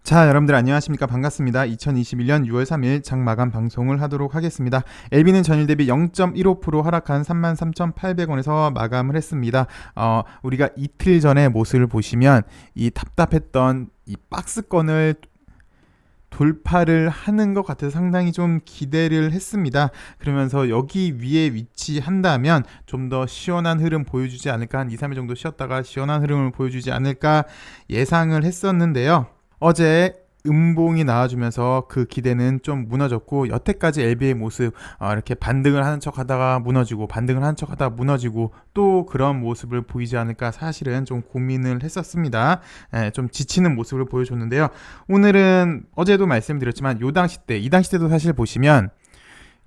자, 여러분들 안녕하십니까? 반갑습니다. 2021년 6월 3일 장마감 방송을 하도록 하겠습니다. LB는 전일 대비 0.15% 하락한 33,800원에서 마감을 했습니다. 우리가 이틀 전의 모습을 보시면 이 답답했던 이 박스권을 돌파를 하는 것 같아서 상당히 좀 기대를 했습니다. 그러면서 여기 위에 위치한다면 좀 더 시원한 흐름 보여주지 않을까, 한 2, 3일 정도 쉬었다가 시원한 흐름을 보여주지 않을까 예상을 했었는데요. 어제 음봉이 나와주면서 그 기대는 좀 무너졌고, 여태까지 LB의 모습 이렇게 반등을 하는 척 하다가 무너지고 반등을 하는 척 하다가 무너지고 또 그런 모습을 보이지 않을까 사실은 좀 고민을 했었습니다. 좀 지치는 모습을 보여줬는데요. 오늘은 어제도 말씀드렸지만 이 당시 때도 사실 보시면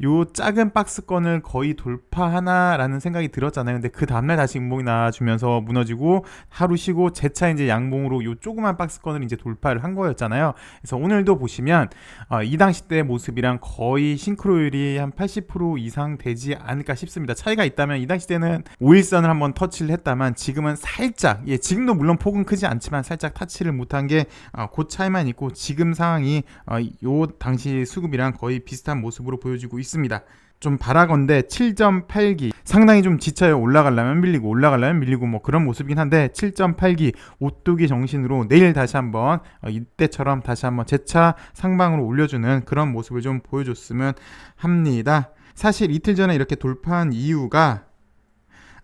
요 작은 박스권을 거의 돌파하나라는 생각이 들었잖아요. 근데 그 다음날 다시 음봉이 나와주면서 무너지고 하루 쉬고 재차 이제 양봉으로 요 조그만 박스권을 이제 돌파를 한 거였잖아요. 그래서 오늘도 보시면 이 당시 때 모습이랑 거의 싱크로율이 한 80% 이상 되지 않을까 싶습니다. 차이가 있다면 이 당시 때는 5일선을 한번 터치를 했다만 지금은 살짝, 지금도 물론 폭은 크지 않지만 살짝 터치를 못한 게 그 차이만 있고, 지금 상황이 요 당시 수급이랑 거의 비슷한 모습으로 보여지고 있습니다. 좀 바라건대 7.8기 상당히 좀 지쳐요. 올라가려면 밀리고 뭐 그런 모습이긴 한데 7.8기 오뚜기 정신으로 내일 다시 한번 이때처럼 다시 한번 재차 상방으로 올려주는 그런 모습을 좀 보여줬으면 합니다. 사실 이틀 전에 이렇게 돌파한 이유가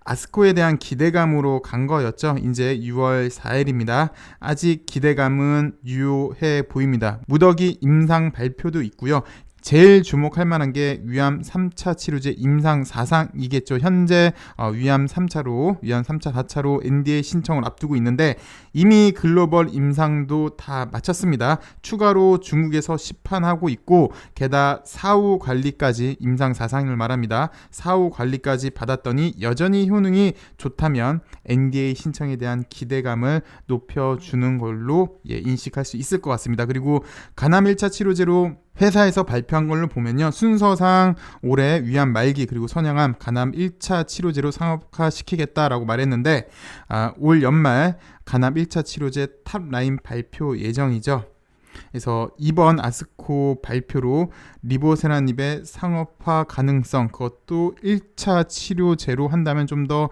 아스코에 대한 기대감으로 간 거였죠. 이제 6월 4일입니다. 아직 기대감은 유효해 보입니다. 무더기 임상 발표도 있고요. 제일 주목할 만한 게 위암 3차 치료제 임상 4상이겠죠. 현재 위암 3차, 4차로 NDA 신청을 앞두고 있는데 이미 글로벌 임상도 다 마쳤습니다. 추가로 중국에서 시판하고 있고, 게다가 사후 관리까지 임상 4상을 말합니다. 사후 관리까지 받았더니 여전히 효능이 좋다면 NDA 신청에 대한 기대감을 높여주는 걸로 인식할 수 있을 것 같습니다. 그리고 간암 1차 치료제로 회사에서 발표한 걸로 보면요, 순서상 올해 위암 말기 그리고 선형암 간암 1차 치료제로 상업화시키겠다라고 말했는데 올 연말 간암 1차 치료제 탑라인 발표 예정이죠. 그래서 이번 아스코 발표로 리보세라닙의 상업화 가능성, 그것도 1차 치료제로 한다면 좀 더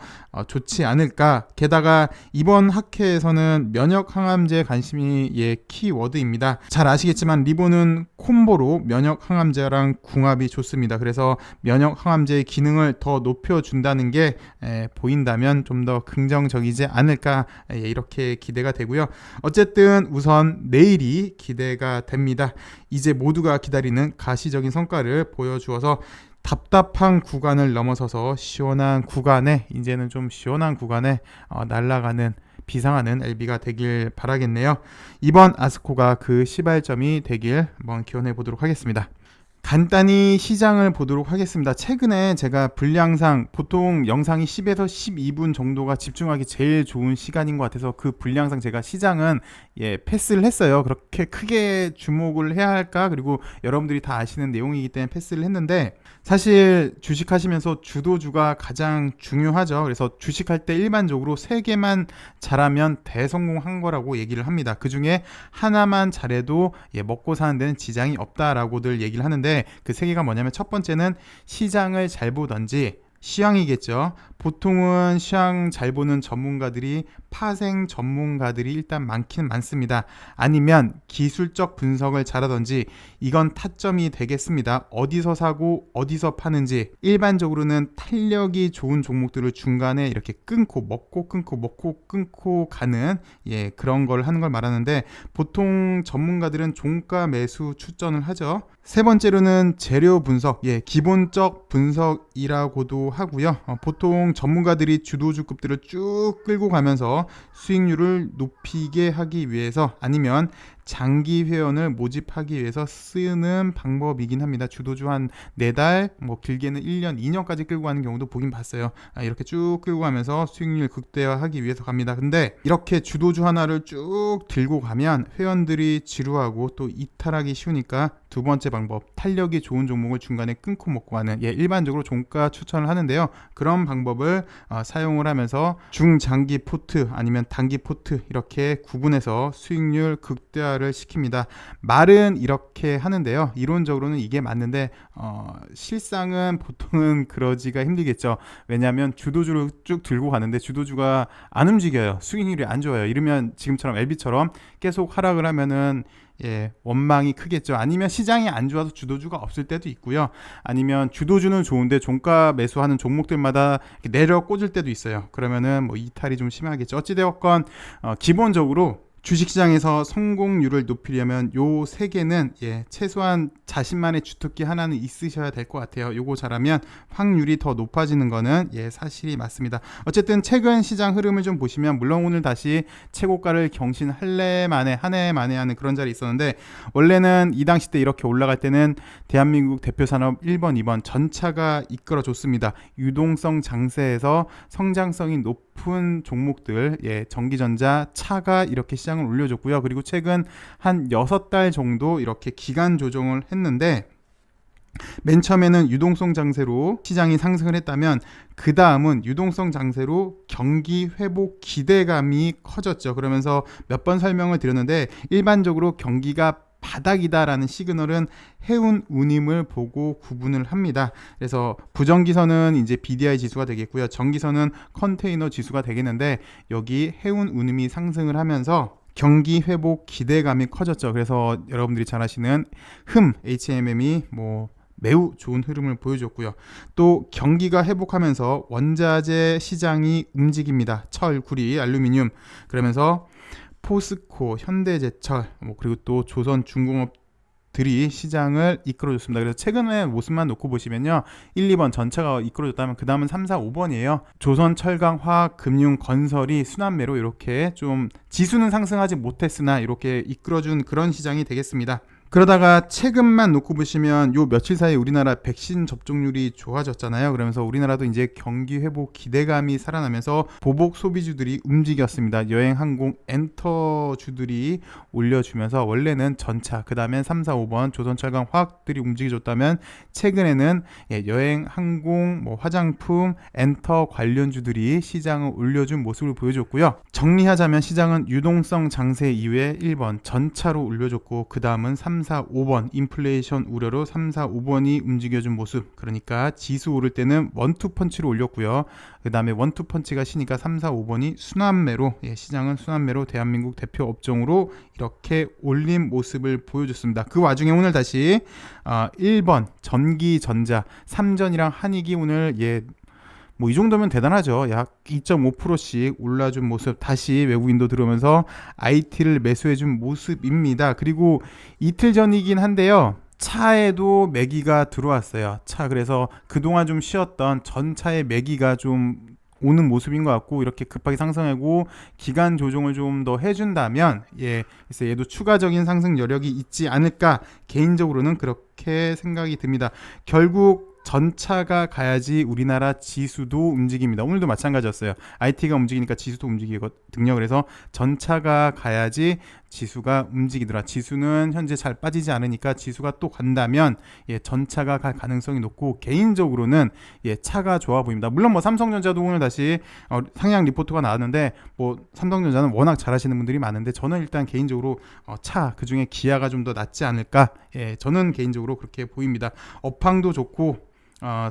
좋지 않을까. 게다가 이번 학회에서는 면역 항암제 관심이 키워드입니다. 잘 아시겠지만 리보는 콤보로 면역 항암제랑 궁합이 좋습니다. 그래서 면역 항암제의 기능을 더 높여준다는 게 보인다면 좀 더 긍정적이지 않을까, 이렇게 기대가 되고요. 어쨌든 우선 내일이 기대가 됩니다. 이제 모두가 기다리는 가시적인 성과를 보여주어서 답답한 구간을 넘어서서 시원한 구간에, 이제는 좀 시원한 구간에 날아가는 비상하는 LB가 되길 바라겠네요. 이번 아스코가 그 시발점이 되길 한번 기원해 보도록 하겠습니다. 간단히 시장을 보도록 하겠습니다. 최근에 제가 분량상 보통 영상이 10에서 12분 정도가 집중하기 제일 좋은 시간인 것 같아서 그 분량상 제가 시장은 패스를 했어요. 그렇게 크게 주목을 해야 할까? 그리고 여러분들이 다 아시는 내용이기 때문에 패스를 했는데, 사실 주식하시면서 주도주가 가장 중요하죠. 그래서 주식할 때 일반적으로 3개만 잘하면 대성공한 거라고 얘기를 합니다. 그 중에 하나만 잘해도 먹고 사는 데는 지장이 없다라고들 얘기를 하는데, 그 3개가 뭐냐면, 첫 번째는 시장을 잘 보던지, 시황이겠죠. 보통은 시황 잘 보는 전문가들이 파생 전문가들이 일단 많긴 많습니다. 아니면 기술적 분석을 잘하던지, 이건 타점이 되겠습니다. 어디서 사고 어디서 파는지. 일반적으로는 탄력이 좋은 종목들을 중간에 이렇게 먹고 끊고 가는 그런 걸 하는 걸 말하는데, 보통 전문가들은 종가 매수 추천을 하죠. 세 번째로는 재료 분석, 기본적 분석이라고도 하고요. 보통 전문가들이 주도주급들을 쭉 끌고 가면서 수익률을 높이게 하기 위해서, 아니면 장기 회원을 모집하기 위해서 쓰는 방법이긴 합니다. 주도주 한 4달, 뭐 길게는 1년, 2년까지 끌고 가는 경우도 보긴 봤어요. 이렇게 쭉 끌고 가면서 수익률 극대화하기 위해서 갑니다. 근데 이렇게 주도주 하나를 쭉 들고 가면 회원들이 지루하고 또 이탈하기 쉬우니까 두 번째 방법, 탄력이 좋은 종목을 중간에 끊고 먹고 하는, 일반적으로 종가 추천을 하는데요. 그런 방법을 사용을 하면서 중장기 포트 아니면 단기 포트 이렇게 구분해서 수익률 극대화 최고가를 시킵니다. 말은 이렇게 하는데요. 이론적으로는 이게 맞는데 실상은 보통은 그러지가 힘들겠죠. 왜냐하면 주도주를 쭉 들고 가는데 주도주가 안 움직여요. 수익률이 안 좋아요. 이러면 지금처럼 LB처럼 계속 하락을 하면은 원망이 크겠죠. 아니면 시장이 안 좋아서 주도주가 없을 때도 있고요. 아니면 주도주는 좋은데 종가 매수하는 종목들마다 내려 꽂을 때도 있어요. 그러면은 뭐 이탈이 좀 심하겠죠. 어찌되었건 기본적으로 주식시장에서 성공률을 높이려면 요 세 개는 최소한 자신만의 주특기 하나는 있으셔야 될 것 같아요. 요거 잘하면 확률이 더 높아지는 거는 사실이 맞습니다. 어쨌든 최근 시장 흐름을 좀 보시면 물론 오늘 다시 최고가를 경신할래 만에 한 해 만에 하는 그런 자리 있었는데 원래는 이 당시 때 이렇게 올라갈 때는 대한민국 대표 산업 1번, 2번 전차가 이끌어줬습니다. 유동성 장세에서 성장성이 높은 종목들, 전기전자, 차가 이렇게 시장을 올려줬고요. 그리고 최근 한 6달 정도 이렇게 기간 조정을 했는데 맨 처음에는 유동성 장세로 시장이 상승을 했다면 그 다음은 유동성 장세로 경기 회복 기대감이 커졌죠. 그러면서 몇 번 설명을 드렸는데 일반적으로 경기가 바닥이다라는 시그널은 해운 운임을 보고 구분을 합니다. 그래서 부정기선은 이제 BDI 지수가 되겠고요. 정기선은 컨테이너 지수가 되겠는데 여기 해운 운임이 상승을 하면서 경기 회복 기대감이 커졌죠. 그래서 여러분들이 잘 아시는 HMM이 매우 좋은 흐름을 보여줬고요. 또 경기가 회복하면서 원자재 시장이 움직입니다. 철, 구리, 알루미늄. 그러면서 포스코, 현대제철, 그리고 또 조선중공업들이 시장을 이끌어줬습니다. 그래서 최근의 모습만 놓고 보시면요. 1, 2번 전차가 이끌어줬다면 그 다음은 3, 4, 5번이에요. 조선, 철강, 화학, 금융, 건설이 순환매로 이렇게 좀 지수는 상승하지 못했으나 이렇게 이끌어준 그런 시장이 되겠습니다. 그러다가 최근만 놓고 보시면 요 며칠 사이 우리나라 백신 접종률이 좋아졌잖아요. 그러면서 우리나라도 이제 경기 회복 기대감이 살아나면서 보복 소비주들이 움직였습니다. 여행, 항공, 엔터주들이 올려주면서 원래는 전차, 그 다음엔 3, 4, 5번 조선철강, 화학들이 움직여줬다면 최근에는 여행, 항공, 화장품, 엔터 관련주들이 시장을 올려준 모습을 보여줬고요. 정리하자면 시장은 유동성 장세 이후에 1번 전차로 올려줬고 그 다음은 3, 4, 5번 인플레이션 우려로 3, 4, 5번이 움직여준 모습. 그러니까 지수 오를 때는 원투펀치로 올렸고요. 그 다음에 원투펀치가 쉬니까 3, 4, 5번이 순환매로 시장은 순환매로 대한민국 대표 업종으로 이렇게 올린 모습을 보여줬습니다. 그 와중에 오늘 다시 1번 전기전자, 삼전이랑 한익이 오늘 이 정도면 대단하죠. 약 2.5%씩 올라준 모습, 다시 외국인도 들어오면서 IT를 매수해준 모습입니다. 그리고 이틀 전이긴 한데요. 차에도 매기가 들어왔어요. 그래서 그동안 좀 쉬었던 전차의 매기가 좀 오는 모습인 것 같고 이렇게 급하게 상승하고 기간 조정을 좀 더 해준다면 그래서 얘도 추가적인 상승 여력이 있지 않을까 개인적으로는 그렇게 생각이 듭니다. 결국 전차가 가야지 우리나라 지수도 움직입니다. 오늘도 마찬가지였어요. IT가 움직이니까 지수도 움직이거든요. 그래서 전차가 가야지 지수가 움직이더라. 지수는 현재 잘 빠지지 않으니까 지수가 또 간다면 전차가 갈 가능성이 높고 개인적으로는 차가 좋아 보입니다. 물론 삼성전자도 오늘 다시 상향 리포트가 나왔는데 삼성전자는 워낙 잘하시는 분들이 많은데 저는 일단 개인적으로 차 그중에 기아가 좀 더 낫지 않을까. 저는 개인적으로 그렇게 보입니다. 업황도 좋고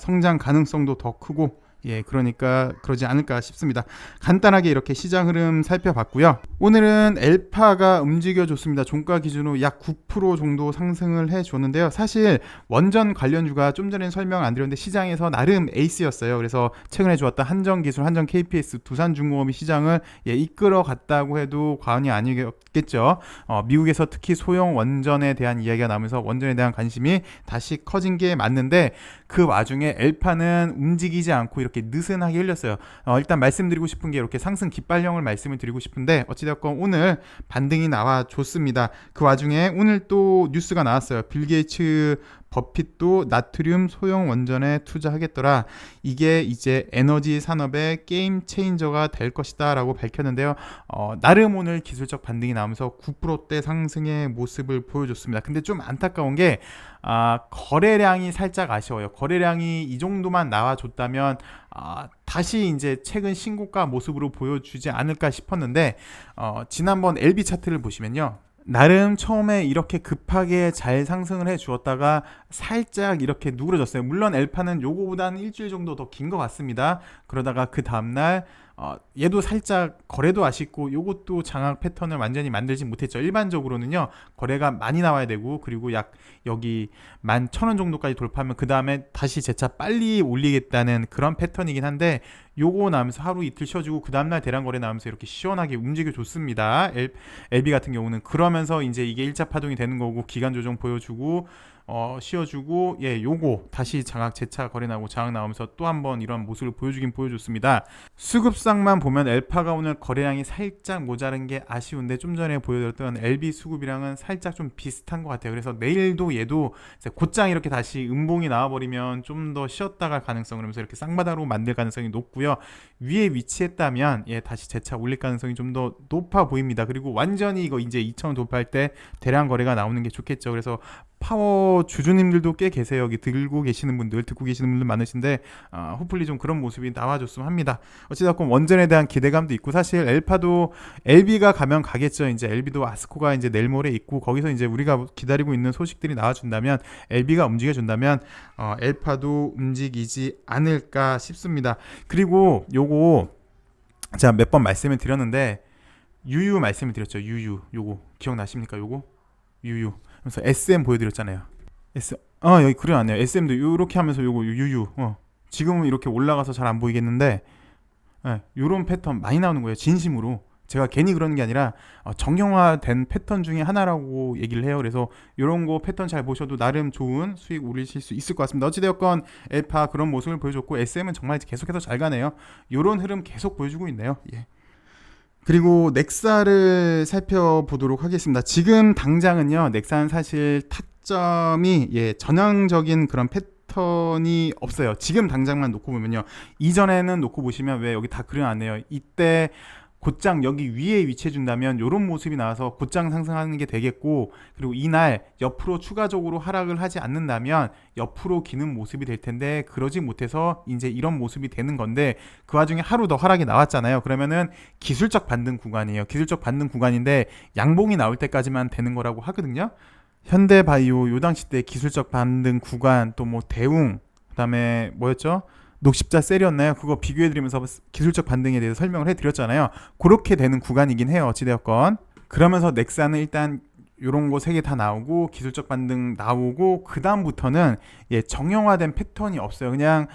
성장 가능성도 더 크고 그러니까 그러지 않을까 싶습니다. 간단하게 이렇게 시장 흐름 살펴봤고요. 오늘은 엘파가 움직여줬습니다. 종가 기준으로 약 9% 정도 상승을 해줬는데요. 사실 원전 관련주가 좀 전에 설명 안 드렸는데 시장에서 나름 에이스였어요. 그래서 최근에 좋았던 한전기술, 한전 KPS, 두산중공업이 시장을 이끌어갔다고 해도 과언이 아니겠죠. 미국에서 특히 소형 원전에 대한 이야기가 나오면서 원전에 대한 관심이 다시 커진 게 맞는데 그 와중에 엘파는 움직이지 않고 이렇게 느슨하게 흘렸어요. 일단 말씀드리고 싶은 게 이렇게 상승 깃발령을 말씀을 드리고 싶은데 어찌됐건 오늘 반등이 나와 줬습니다. 그 와중에 오늘 또 뉴스가 나왔어요. 빌 게이츠 버핏도 나트륨 소형 원전에 투자하겠더라. 이게 이제 에너지 산업의 게임 체인저가 될 것이다 라고 밝혔는데요. 나름 오늘 기술적 반등이 나오면서 9%대 상승의 모습을 보여줬습니다. 근데 좀 안타까운 게 거래량이 살짝 아쉬워요. 거래량이 이 정도만 나와줬다면 다시 이제 최근 신고가 모습으로 보여주지 않을까 싶었는데 지난번 LB 차트를 보시면요. 나름 처음에 이렇게 급하게 잘 상승을 해 주었다가 살짝 이렇게 누그러졌어요. 물론 엘파는 요거보다는 일주일 정도 더 긴 것 같습니다. 그러다가 그 다음날 얘도 살짝 거래도 아쉽고 요것도 장악 패턴을 완전히 만들지 못했죠. 일반적으로는요, 거래가 많이 나와야 되고, 그리고 약 여기 11,000원 정도까지 돌파하면 그 다음에 다시 재차 빨리 올리겠다는 그런 패턴이긴 한데, 요거 나오면서 하루 이틀 쉬어주고 그 다음날 대량 거래 나오면서 이렇게 시원하게 움직여 줬습니다. LB 같은 경우는 그러면서 이제 이게 1차 파동이 되는 거고, 기간 조정 보여주고 쉬어주고, 예, 요거 다시 장악 재차 거래 나오고 장악 나오면서 또 한번 이런 모습을 보여주긴 보여줬습니다. 수급상만 보면 엘파가 오늘 거래량이 살짝 모자른 게 아쉬운데, 좀 전에 보여드렸던 LB 수급이랑은 살짝 좀 비슷한 것 같아요. 그래서 내일도 얘도 곧장 이렇게 다시 음봉이 나와버리면 좀 더 쉬었다 갈 가능성, 그러면서 이렇게 쌍바닥으로 만들 가능성이 높고요. 위에 위치했다면 예, 다시 재차 올릴 가능성이 좀 더 높아 보입니다. 그리고 완전히 이거 이제 2,000원 돌파할 때 대량 거래가 나오는 게 좋겠죠. 그래서 파워 주주님들도 꽤 계세요. 여기 들고 계시는 분들, 듣고 계시는 분들 많으신데, 호플리 좀 그런 모습이 나와줬으면 합니다. 어찌됐건 원전에 대한 기대감도 있고, 사실 엘파도 LB가 가면 가겠죠. 이제 LB도 아스코가 이제 내일 모레 있고, 거기서 이제 우리가 기다리고 있는 소식들이 나와준다면, LB가 움직여준다면 엘파도 움직이지 않을까 싶습니다. 그리고 요거 제가 몇 번 말씀을 드렸는데, 유유 말씀을 드렸죠. 유유, 요거 기억나십니까? 요거 유유. 그래서 SM 보여드렸잖아요. 여기 그려놨네요. SM도 이렇게 하면서 요거 유유. 지금은 이렇게 올라가서 잘 안 보이겠는데, 예, 요런 패턴 많이 나오는 거예요. 진심으로. 제가 괜히 그러는 게 아니라 정형화된 패턴 중에 하나라고 얘기를 해요. 그래서 요런 거 패턴 잘 보셔도 나름 좋은 수익 올리실 수 있을 것 같습니다. 어찌되었건 엘파 그런 모습을 보여줬고, SM은 정말 계속해서 잘 가네요. 요런 흐름 계속 보여주고 있네요. 예. 그리고 넥사를 살펴보도록 하겠습니다. 지금 당장은요, 넥사는 사실 타점이 전형적인 그런 패턴이 없어요. 지금 당장만 놓고 보면요. 이전에는 놓고 보시면 왜 여기 다 그려놨네요. 이때 곧장 여기 위에 위치해 준다면 이런 모습이 나와서 곧장 상승하는 게 되겠고, 그리고 이날 옆으로 추가적으로 하락을 하지 않는다면 옆으로 기는 모습이 될 텐데, 그러지 못해서 이제 이런 모습이 되는 건데, 그 와중에 하루 더 하락이 나왔잖아요. 그러면은 기술적 반등 구간이에요. 기술적 반등 구간인데 양봉이 나올 때까지만 되는 거라고 하거든요. 현대바이오 요 당시 때 기술적 반등 구간, 또 뭐 대웅, 그다음에 뭐였죠? 녹십자 셀이었나요? 그거 비교해드리면서 기술적 반등에 대해서 설명을 해드렸잖아요. 그렇게 되는 구간이긴 해요. 어찌되었건. 그러면서 넥사는 일단 요런 거 세 개 다 나오고 기술적 반등 나오고, 그 다음부터는 정형화된 패턴이 없어요. 그냥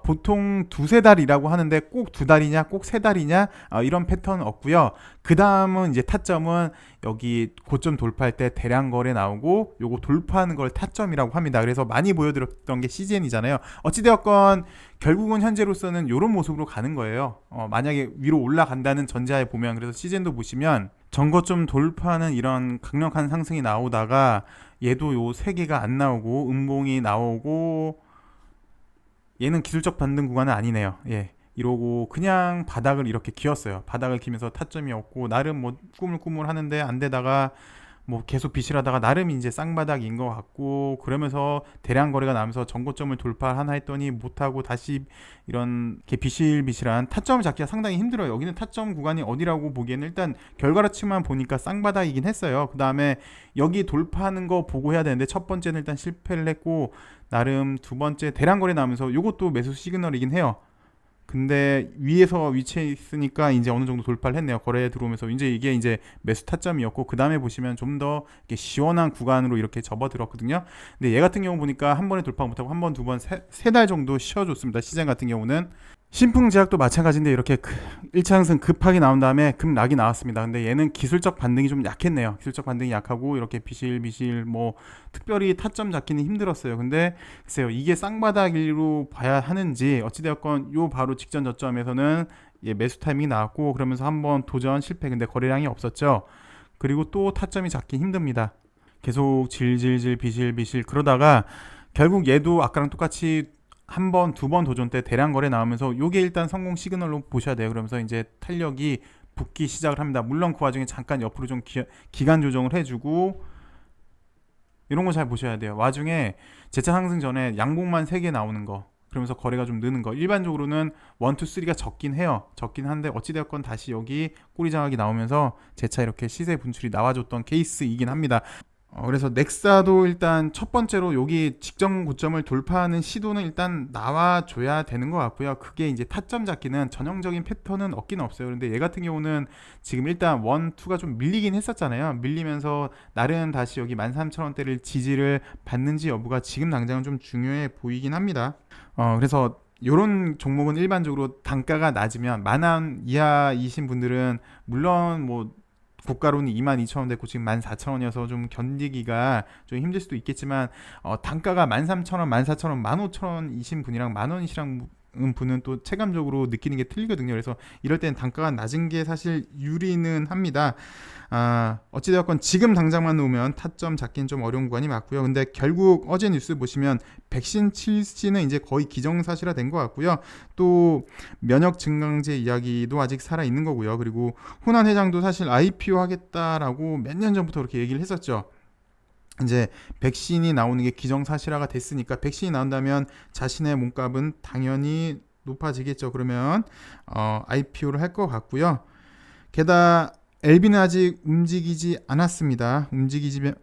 보통 두세 달이라고 하는데 꼭 두 달이냐 꼭 세 달이냐 이런 패턴은 없고요. 그 다음은 이제 타점은 여기 고점 돌파할 때 대량 거래 나오고, 요거 돌파하는 걸 타점이라고 합니다. 그래서 많이 보여드렸던 게 CGN이잖아요. 어찌되었건 결국은 현재로서는 요런 모습으로 가는 거예요. 만약에 위로 올라간다는 전제하에 보면, 그래서 CGN도 보시면 전고점 돌파하는 이런 강력한 상승이 나오다가 얘도 요 세 개가 안 나오고 음봉이 나오고, 얘는 기술적 반등 구간은 아니네요. 예. 이러고 그냥 바닥을 이렇게 기었어요. 바닥을 기면서 타점이 없고, 나름 뭐 꾸물꾸물 하는데 안 되다가 뭐 계속 비실하다가 나름 이제 쌍바닥인 것 같고, 그러면서 대량 거래가 나면서 전고점을 돌파하나 했더니 못하고 다시 이런 게 비실비실한 타점을 잡기가 상당히 힘들어요. 여기는 타점 구간이 어디라고 보기에는 일단 결과치만 보니까 쌍바닥이긴 했어요. 그 다음에 여기 돌파하는 거 보고 해야 되는데, 첫 번째는 일단 실패를 했고, 나름 두 번째 대량 거래 나면서 이것도 매수 시그널이긴 해요. 근데 위에서 위치해 있으니까 이제 어느 정도 돌파를 했네요. 거래에 들어오면서 이제 이게 이제 매수 타점이었고, 그 다음에 보시면 좀 더 시원한 구간으로 이렇게 접어들었거든요. 근데 얘 같은 경우 보니까 한 번에 돌파 못하고 한 번, 두 번, 세 달 정도 쉬어줬습니다. 시장 같은 경우는 신풍제약도 마찬가지인데 이렇게 1차 상승 급하게 나온 다음에 급락이 나왔습니다. 근데 얘는 기술적 반등이 좀 약했네요. 기술적 반등이 약하고 이렇게 비실비실 뭐 특별히 타점 잡기는 힘들었어요. 근데 글쎄요, 이게 쌍바닥으로 봐야 하는지, 어찌되었건 요 바로 직전 저점에서는 매수 타이밍이 나왔고, 그러면서 한번 도전 실패. 근데 거래량이 없었죠. 그리고 또 타점이 잡기 힘듭니다. 계속 질질질 비실비실 그러다가 결국 얘도 아까랑 똑같이 한 번, 두 번 도전 때 대량 거래 나오면서 요게 일단 성공 시그널로 보셔야 돼요. 그러면서 이제 탄력이 붙기 시작을 합니다. 물론 그 와중에 잠깐 옆으로 좀 기간 조정을 해주고, 이런 거 잘 보셔야 돼요. 와중에 재차 상승 전에 양봉만 3개 나오는 거, 그러면서 거래가 좀 느는 거. 일반적으로는 1, 2, 3가 적긴 해요. 적긴 한데 어찌되었건 다시 여기 꼬리 장악이 나오면서 재차 이렇게 시세 분출이 나와줬던 케이스이긴 합니다. 그래서 넥사도 일단 첫 번째로 여기 직전 고점을 돌파하는 시도는 일단 나와줘야 되는 것 같고요. 그게 이제 타점 잡기는 전형적인 패턴은 없긴 없어요. 그런데 얘 같은 경우는 지금 일단 1, 2가 좀 밀리긴 했었잖아요. 밀리면서 나름 다시 여기 13,000원대를 지지를 받는지 여부가 지금 당장은 좀 중요해 보이긴 합니다. 그래서 요런 종목은 일반적으로 단가가 낮으면 10,000원 이하이신 분들은 물론 뭐 고가로는 22,000원 됐고 지금 14,000원이어서 좀 견디기가 좀 힘들 수도 있겠지만 단가가 13,000원, 14,000원, 15,000원이신 분이랑 만원이시랑 분은 또 체감적으로 느끼는 게 틀리거든요. 그래서 이럴 때는 단가가 낮은 게 사실 유리는 합니다. 어찌되었건 지금 당장만 놓으면 타점 잡기는 좀 어려운 구간이 맞고요. 근데 결국 어제 뉴스 보시면 백신 실시는 이제 거의 기정사실화 된 것 같고요. 또 면역 증강제 이야기도 아직 살아 있는 거고요. 그리고 호난 회장도 사실 IPO 하겠다라고 몇 년 전부터 그렇게 얘기를 했었죠. 이제 백신이 나오는 게 기정사실화가 됐으니까 백신이 나온다면 자신의 몸값은 당연히 높아지겠죠. 그러면 IPO를 할 것 같고요. 게다가 LB는 아직 움직이지 않았습니다. 움직이면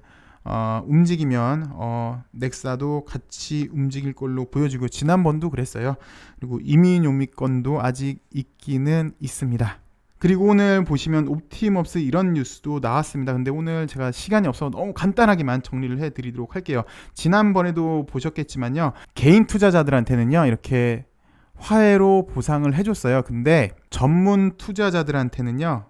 넥사도 같이 움직일 걸로 보여지고 지난번도 그랬어요. 그리고 이민요미권도 아직 있기는 있습니다. 그리고 오늘 보시면 옵티머스 이런 뉴스도 나왔습니다. 근데 오늘 제가 시간이 없어서 너무 간단하게만 정리를 해드리도록 할게요. 지난번에도 보셨겠지만요. 개인 투자자들한테는요. 이렇게 화해로 보상을 해줬어요. 근데 전문 투자자들한테는요.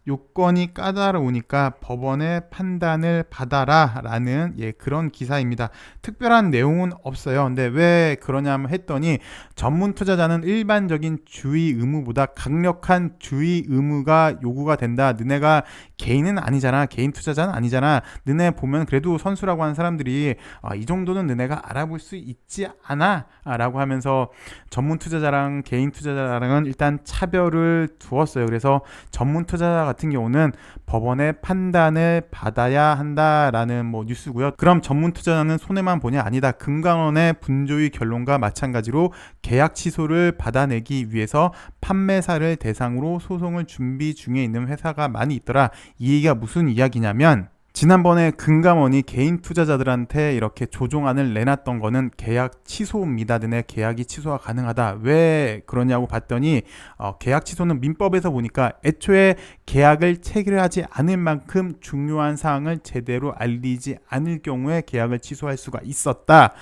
요건이 까다로우니까 법원의 판단을 받아라 라는 그런 기사입니다. 특별한 내용은 없어요. 근데 왜 그러냐면 했더니 전문 투자자는 일반적인 주의 의무보다 강력한 주의 의무가 요구가 된다. 너네가 개인은 아니잖아. 개인 투자자는 아니잖아. 너네 보면 그래도 선수라고 하는 사람들이 이 정도는 너네가 알아볼 수 있지 않아? 라고 하면서 전문 투자자랑 개인 투자자랑은 일단 차별을 두었어요. 그래서 전문 투자자 같은 경우는 법원의 판단을 받아야 한다라는 뉴스고요. 그럼 전문 투자자는 손해만 보냐? 아니다. 금감원의 분조의 결론과 마찬가지로 계약 취소를 받아내기 위해서 판매사를 대상으로 소송을 준비 중에 있는 회사가 많이 있더라. 이 얘기가 무슨 이야기냐면 지난번에 금감원이 개인 투자자들한테 이렇게 조정안을 내놨던 거는 계약 취소입니다. 너네 계약이 취소가 가능하다. 왜 그러냐고 봤더니 계약 취소는 민법에서 보니까 애초에 계약을 체결하지 않을 만큼 중요한 사항을 제대로 알리지 않을 경우에 계약을 취소할 수가 있었다.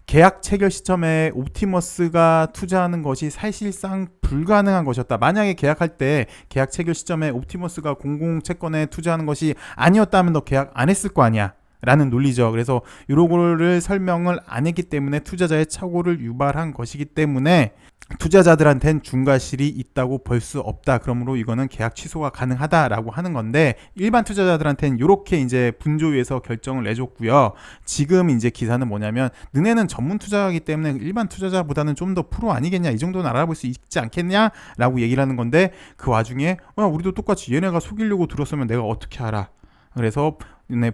계약 체결 시점에 옵티머스가 투자하는 것이 사실상 불가능한 것이었다. 만약에 계약할 때 계약 체결 시점에 옵티머스가 공공채권에 투자하는 것이 아니었다면 너 계약 안 했을 거 아니야 라는 논리죠. 그래서 요거를 설명을 안 했기 때문에 투자자의 착오를 유발한 것이기 때문에 투자자들한테는 중과실이 있다고 볼 수 없다. 그러므로 이거는 계약 취소가 가능하다라고 하는 건데 일반 투자자들한테는 이렇게 이제 분조위에서 결정을 내줬고요. 지금 이제 기사는 뭐냐면 너네는 전문 투자자이기 때문에 일반 투자자보다는 좀 더 프로 아니겠냐, 이 정도는 알아볼 수 있지 않겠냐라고 얘기를 하는 건데 그 와중에 우리도 똑같이 얘네가 속이려고 들었으면 내가 어떻게 알아? 그래서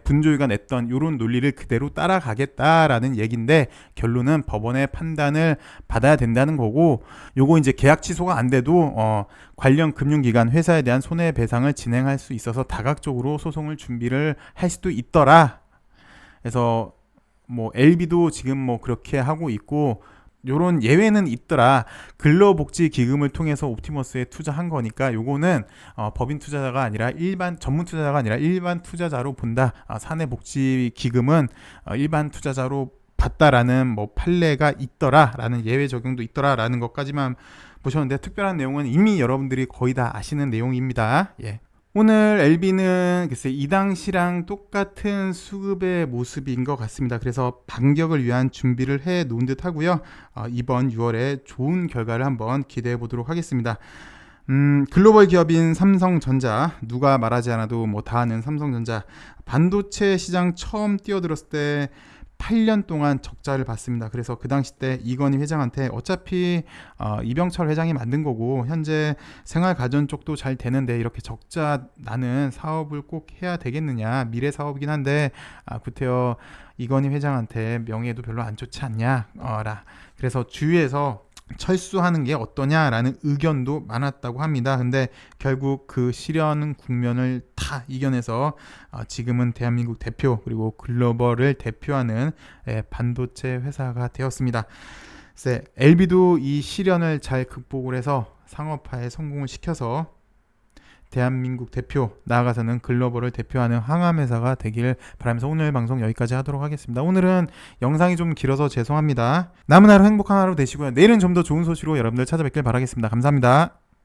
분조위가 냈던 이런 논리를 그대로 따라가겠다라는 얘기인데 결론은 법원의 판단을 받아야 된다는 거고, 요거 이제 계약 취소가 안 돼도 관련 금융기관 회사에 대한 손해배상을 진행할 수 있어서 다각적으로 소송을 준비를 할 수도 있더라. 그래서 LB도 지금 그렇게 하고 있고 요런 예외는 있더라. 근로복지기금을 통해서 옵티머스에 투자한 거니까 요거는 법인 투자자가 아니라 일반 전문 투자자가 아니라 일반 투자자로 본다. 사내복지기금은 일반 투자자로 봤다라는 판례가 있더라라는 예외 적용도 있더라라는 것까지만 보셨는데 특별한 내용은 이미 여러분들이 거의 다 아시는 내용입니다. 오늘 LB는 글쎄 이 당시랑 똑같은 수급의 모습인 것 같습니다. 그래서 반격을 위한 준비를 해 놓은 듯 하고요. 이번 6월에 좋은 결과를 한번 기대해 보도록 하겠습니다. 글로벌 기업인 삼성전자, 누가 말하지 않아도 다 아는 삼성전자, 반도체 시장 처음 뛰어들었을 때 8년 동안 적자를 봤습니다. 그래서 그 당시 때 이건희 회장한테 어차피 이병철 회장이 만든 거고 현재 생활가전 쪽도 잘 되는데 이렇게 적자 나는 사업을 꼭 해야 되겠느냐, 미래 사업이긴 한데 구태여 이건희 회장한테 명예도 별로 안 좋지 않냐 그래서 주위에서 철수하는 게 어떠냐라는 의견도 많았다고 합니다. 근데 결국 그 시련 국면을 다 이겨내서 지금은 대한민국 대표 그리고 글로벌을 대표하는 반도체 회사가 되었습니다. LB도 이 시련을 잘 극복을 해서 상업화에 성공을 시켜서 대한민국 대표, 나아가서는 글로벌을 대표하는 항암회사가 되길 바라면서 오늘 방송 여기까지 하도록 하겠습니다. 오늘은 영상이 좀 길어서 죄송합니다. 남은 하루 행복한 하루 되시고요. 내일은 좀 더 좋은 소식으로 여러분들 찾아뵙길 바라겠습니다. 감사합니다.